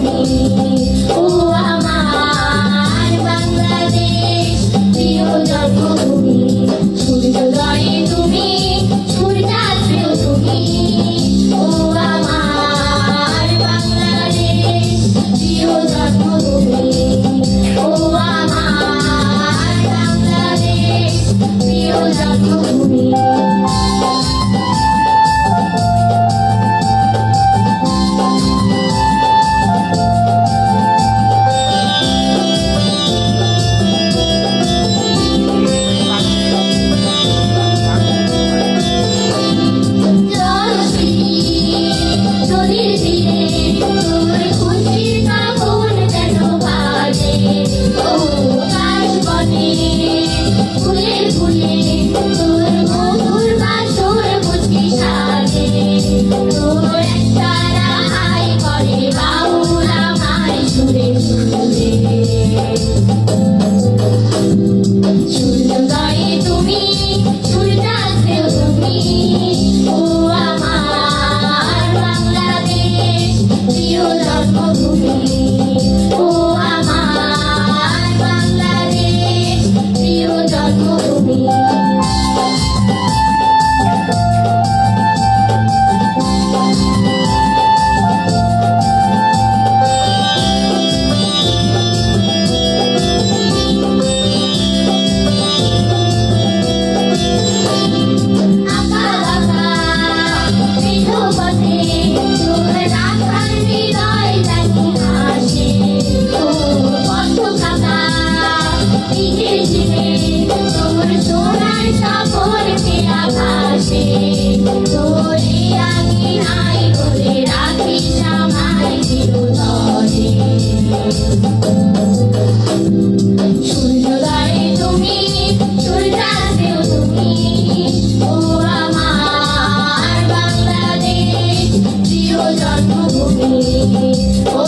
জন্মভূমি। ও আমার বাংলাদেশ প্রিয় জন্মভূমি, সূর্যোদয়ে তুমি, সূর্যাস্তেও তুমি। ও আমার বাংলাদেশ প্রিয় জন্মভূমি, ও আমার বাংলাদেশ প্রিয় জন্মভূমি। সূর্যোদয়ে তুমি, সূর্যাস্তেও তুমি। ও আমার বাংলাদেশ প্রিয় জন্মভূমি, ও আমার বাংলাদেশ প্রিয় জন্মভূমি। সূর্যোদয়ে তুমি, সূর্যাস্তেও তুমি। ও আমার বাংলাদেশ প্রিয় জন্মভূমি, ও